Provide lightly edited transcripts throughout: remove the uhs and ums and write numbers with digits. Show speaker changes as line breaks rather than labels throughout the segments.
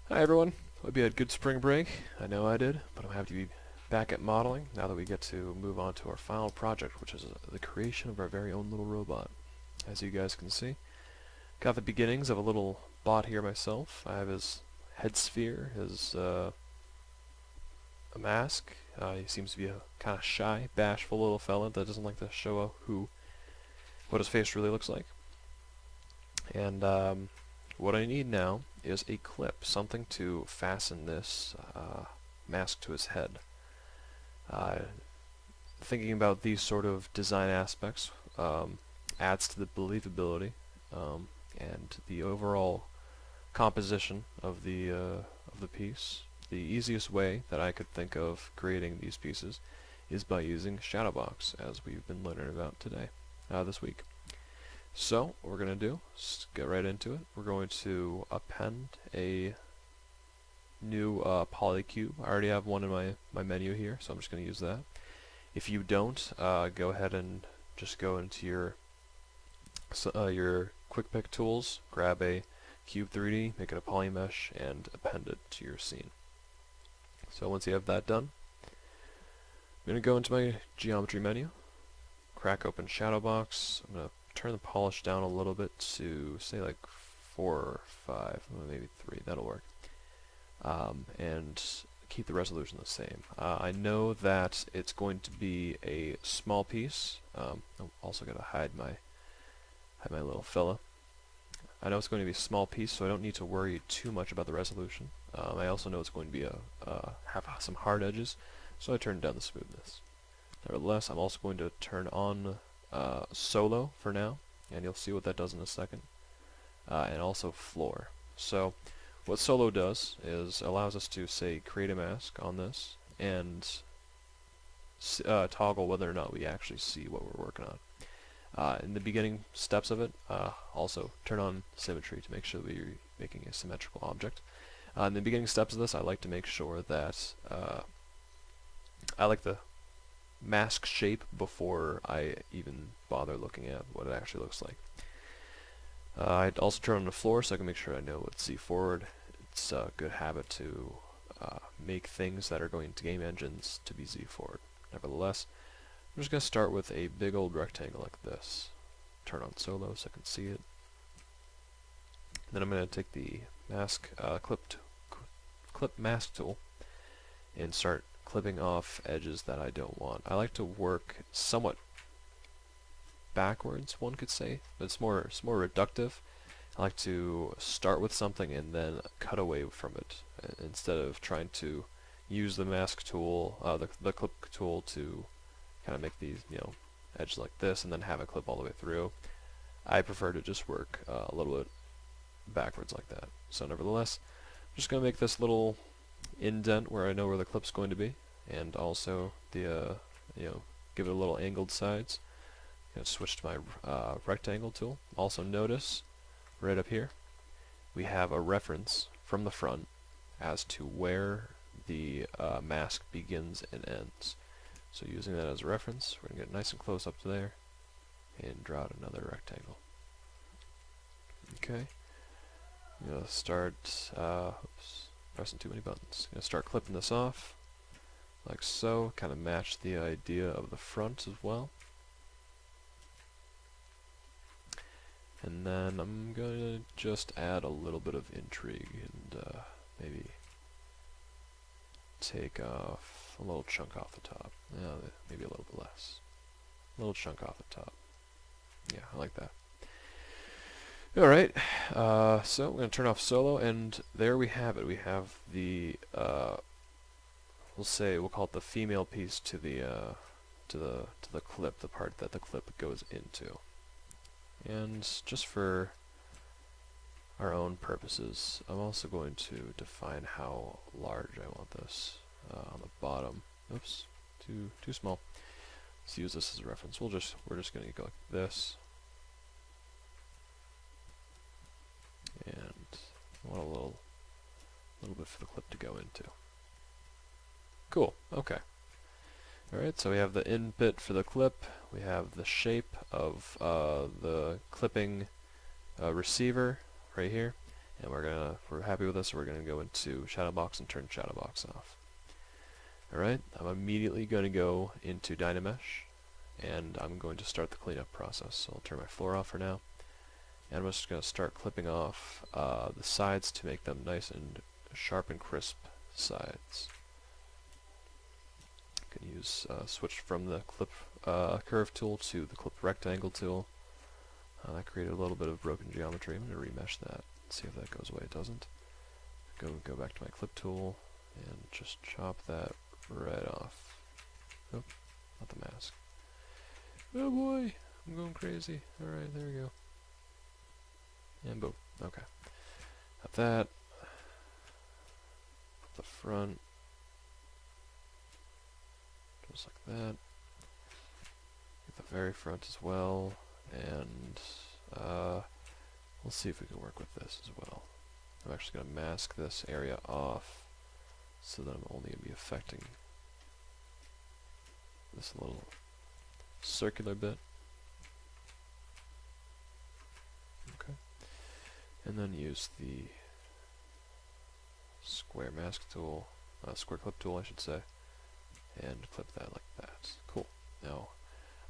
Hi everyone, hope you had a good spring break. I know I did, but I'm happy to be back at modeling now that we get to move on to our final project, which is the creation of our very own little robot. As you guys can see, got the beginnings of a little bot here myself. I have his head sphere, his a mask. He seems to be a kind of shy, bashful little fella that doesn't like to show what his face really looks like. And what I need now is a clip, something to fasten this mask to his head. Thinking about these sort of design aspects adds to the believability and the overall composition of the piece. The easiest way that I could think of creating these pieces is by using Shadowbox, as we've been learning about today, this week. So, what we're going to do is get right into it. We're going to append a new polycube. I already have one in my menu here, so I'm just going to use that. If you don't, go ahead and just go into your quick pick tools, grab a Cube 3D, make it a polymesh, and append it to your scene. So once you have that done, I'm going to go into my geometry menu, crack open Shadowbox. I'm going to turn the polish down a little bit to say like 4 or 5, maybe 3, that'll work. And keep the resolution the same. I know that it's going to be a small piece. I'm also going to hide my little fella. I know it's going to be a small piece, so I don't need to worry too much about the resolution. I also know it's going to be have some hard edges, so I turned down the smoothness. Nevertheless, I'm also going to turn on Solo for now, and you'll see what that does in a second, and also Floor. So what Solo does is allows us to, say, create a mask on this and toggle whether or not we actually see what we're working on. In the beginning steps of it, also turn on symmetry to make sure that you're making a symmetrical object. In the beginning steps of this, I like to make sure that I like the mask shape before I even bother looking at what it actually looks like. I'd also turn on the floor so I can make sure I know what Z forward. It's a good habit to make things that are going to game engines to be Z forward. Nevertheless, I'm just going to start with a big old rectangle like this. Turn on Solo so I can see it. Then I'm going to take the mask clip mask tool and start clipping off edges that I don't want. I like to work somewhat backwards, one could say, but it's more reductive. I like to start with something and then cut away from it instead of trying to use the mask tool, the clip tool to kind of make these, edges like this and then have it clip all the way through. I prefer to just work a little bit backwards like that. So nevertheless, I'm just going to make this little indent where I know where the clip's going to be, and also the give it a little angled sides. I'm going to switch to my rectangle tool. Also notice right up here we have a reference from the front as to where the mask begins and ends. So using that as a reference, we're going to get nice and close up to there and draw out another rectangle. Okay, I'm going to start, pressing too many buttons. I'm going to start clipping this off like so, kind of match the idea of the front as well. And then I'm going to just add a little bit of intrigue and maybe take off a little chunk off the top. Yeah, maybe a little bit less. A little chunk off the top. Yeah, I like that. Alright, so we're going to turn off Solo, and there we have it. We have the, we'll call it the female piece to the clip, the part that the clip goes into. And just for our own purposes, I'm also going to define how large I want this on the bottom. Oops, too small. Let's use this as a reference. We're just going to go like this, and I want a little bit for the clip to go into. Cool. Okay. Alright, so we have the in bit for the clip, we have the shape of the clipping receiver right here, And we're happy with this, so we're gonna go into shadow box and turn shadow box off. Alright, I'm immediately going to go into Dynamesh, and I'm going to start the cleanup process. So I'll turn my floor off for now, and I'm just going to start clipping off the sides to make them nice and sharp and crisp sides. You can use switch from the clip curve tool to the clip rectangle tool. That created a little bit of broken geometry. I'm going to remesh that, see if that goes away. It doesn't. Go back to my clip tool and just chop that right off. Nope, not the mask. Oh boy, I'm going crazy. Alright, there we go. And boom. Okay. Got that. Put the front. Just like that. Get the very front as well. And we'll see if we can work with this as well. I'm actually going to mask this area off so that I'm only going to be affecting this little circular bit. Okay. And then use the square mask tool, square clip tool I should say, and clip that like that. Cool. Now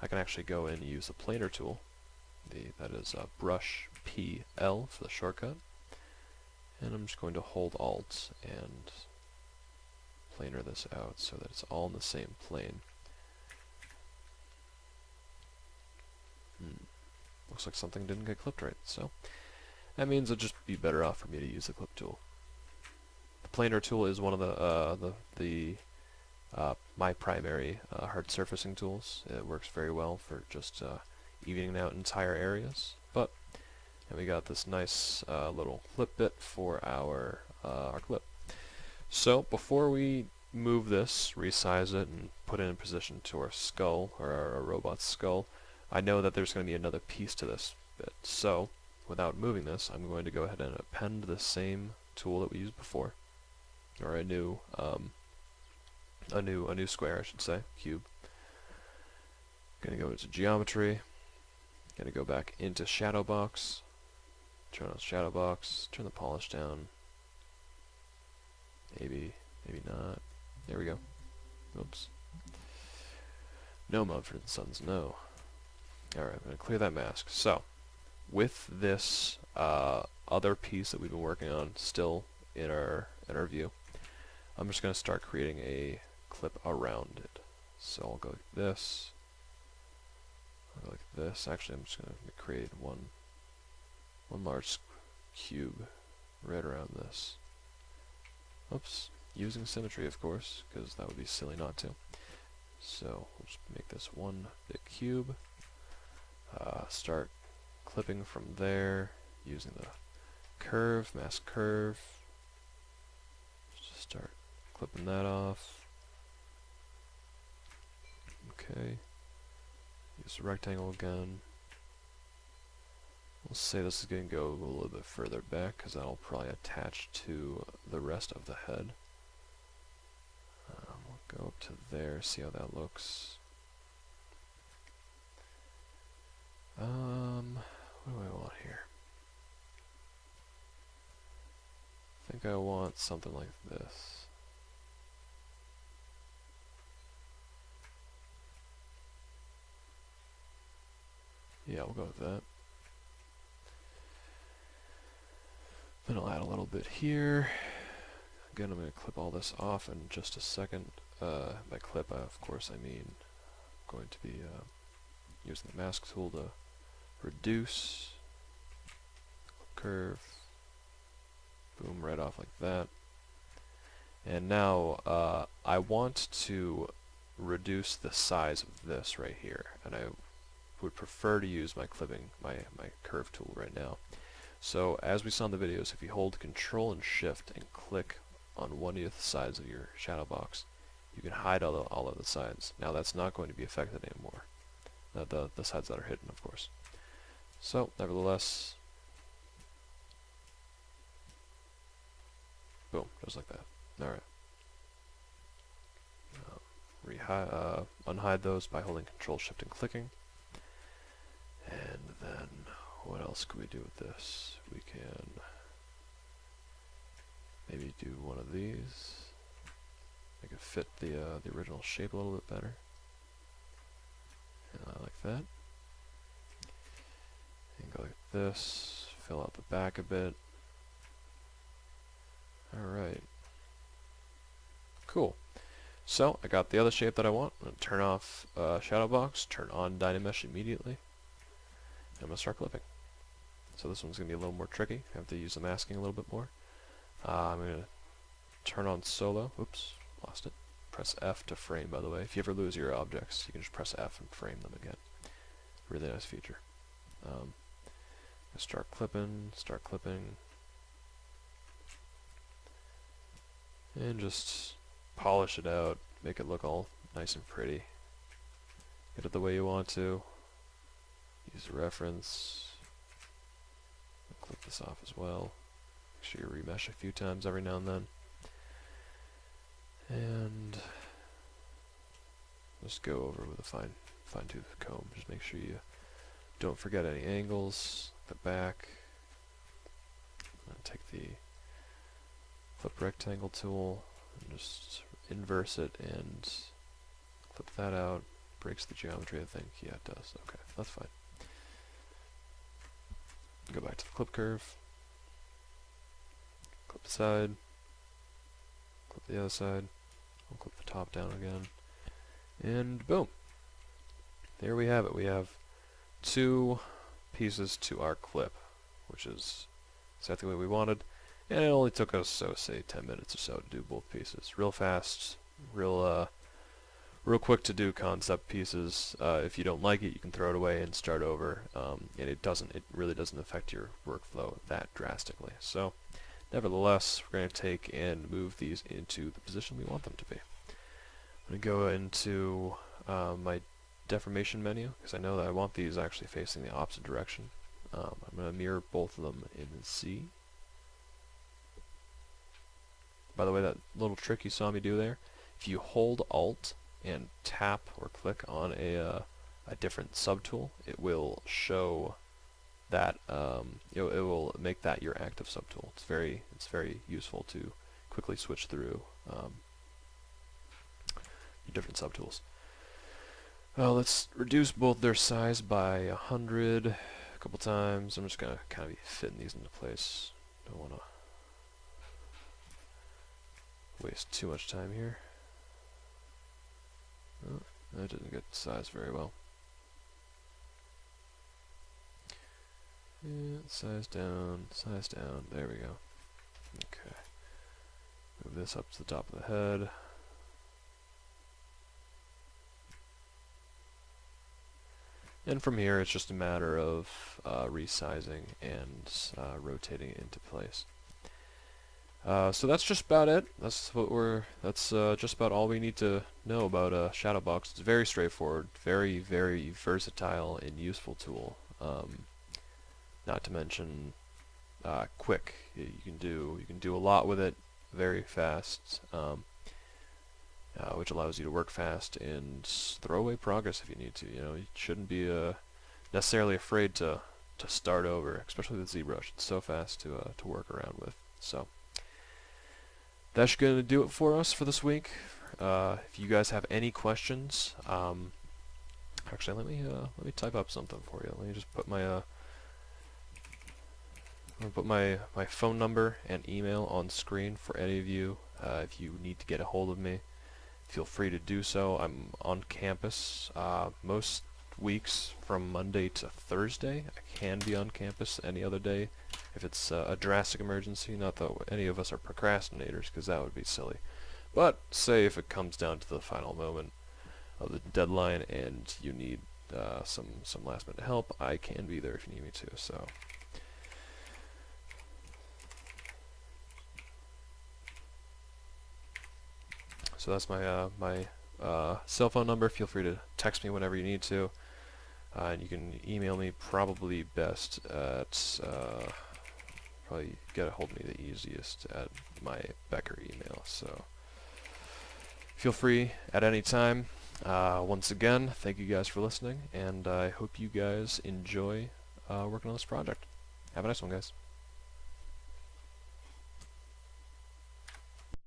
I can actually go in and use the planer tool. That is brush PL for the shortcut. And I'm just going to hold Alt and planer this out so that it's all in the same plane. Looks like something didn't get clipped right, so that means it'd just be better off for me to use the clip tool. The planer tool is one of my primary hard surfacing tools. It works very well for just evening out entire areas. And we got this nice little clip bit for our clip. So before we move this, resize it, and put it in position to our skull, or our robot's skull, I know that there's going to be another piece to this bit. So without moving this, I'm going to go ahead and append the same tool that we used before, or a new square, I should say, cube. Going to go into geometry. Going to go back into shadow box. Turn on shadow box. Turn the polish down. Maybe not. There we go. Oops. No Mumford & Sons, no. Alright, I'm going to clear that mask. So, with this other piece that we've been working on still in our view, I'm just going to start creating a clip around it. So I'll go like this. I'll go like this. Actually, I'm just going to create one large cube right around this. Oops. Using symmetry, of course, because that would be silly not to. So we'll just make this one big cube. Start clipping from there using the curve, mask curve. Just start clipping that off. Okay. Use the rectangle again. We'll say this is going to go a little bit further back because that'll probably attach to the rest of the head. We'll go up to there, see how that looks. What do I want here? I think I want something like this. Yeah, we'll go with that. Then I'll add a little bit here. Again, I'm going to clip all this off in just a second. By clip, of course, I mean I'm going to be using the mask tool to reduce, curve, boom, right off like that. And now I want to reduce the size of this right here, and I would prefer to use my clipping, my curve tool right now. So as we saw in the videos, if you hold Control and Shift and click on one of the sides of your shadow box, you can hide all of the sides. Now that's not going to be affected anymore. The sides that are hidden, of course. So, nevertheless, boom, just like that. Alright. Unhide those by holding Control, Shift, and clicking. And then, what else can we do with this? We can do one of these. Make it fit the original shape a little bit better. Like that. And go like this. Fill out the back a bit. Alright. Cool. So, I got the other shape that I want. I'm going to turn off Shadow Box, turn on Dynamesh immediately. And I'm going to start clipping. So this one's going to be a little more tricky. I have to use the masking a little bit more. I'm going to turn on Solo. Oops, lost it. Press F to frame, by the way. If you ever lose your objects, you can just press F and frame them again. Really nice feature. Start clipping, and just polish it out, make it look all nice and pretty. Get it the way you want to. Use a reference. Clip this off as well. Make sure you remesh a few times every now and then. And just go over with a fine-tooth comb. Just make sure you don't forget any angles. The back. Take the flip rectangle tool and just inverse it and clip that out. Breaks the geometry, I think. Yeah, it does. Okay, that's fine. Go back to the clip curve. Clip the side. Clip the other side. We'll clip the top down again. And boom! There we have it. We have 2 pieces to our clip, which is exactly what we wanted. And it only took us, say 10 minutes or so to do both pieces. Real fast, real quick to do concept pieces. If you don't like it, you can throw it away and start over. And it really doesn't affect your workflow that drastically. So, nevertheless, we're going to take and move these into the position we want them to be. I'm going to go into my deformation menu, because I know that I want these actually facing the opposite direction. I'm going to mirror both of them in C. By the way, that little trick you saw me do there, if you hold Alt and tap or click on a different subtool, it will show that it will make that your active subtool. It's very useful to quickly switch through your different subtools. Let's reduce both their size by 100 a couple times. I'm just gonna kind of be fitting these into place. Don't want to waste too much time here. Oh, that didn't get sized very well. Yeah, size down, there we go. Okay. Move this up to the top of the head. And from here, it's just a matter of resizing and rotating it into place. So that's just about it. That's just about all we need to know about Shadow Box. It's very straightforward, very versatile and useful tool. Not to mention quick. You can do a lot with it very fast, which allows you to work fast and throw away progress if you need to. You know, you shouldn't be necessarily afraid to start over, especially with ZBrush. It's so fast to work around with. So that's going to do it for us for this week. If you guys have any questions, actually let me type up something for you. Let me just put my my phone number and email on screen for any of you. If you need to get a hold of me, feel free to do so. I'm on campus most weeks from Monday to Thursday. I can be on campus any other day if it's a drastic emergency. Not that any of us are procrastinators, because that would be silly. But say if it comes down to the final moment of the deadline and you need some last minute help, I can be there if you need me to. So that's my cell phone number. Feel free to text me whenever you need to. And you can email me probably best at, probably get a hold of me the easiest at my Becker email. So feel free at any time. Once again, thank you guys for listening, and I hope you guys enjoy working on this project. Have a nice one, guys.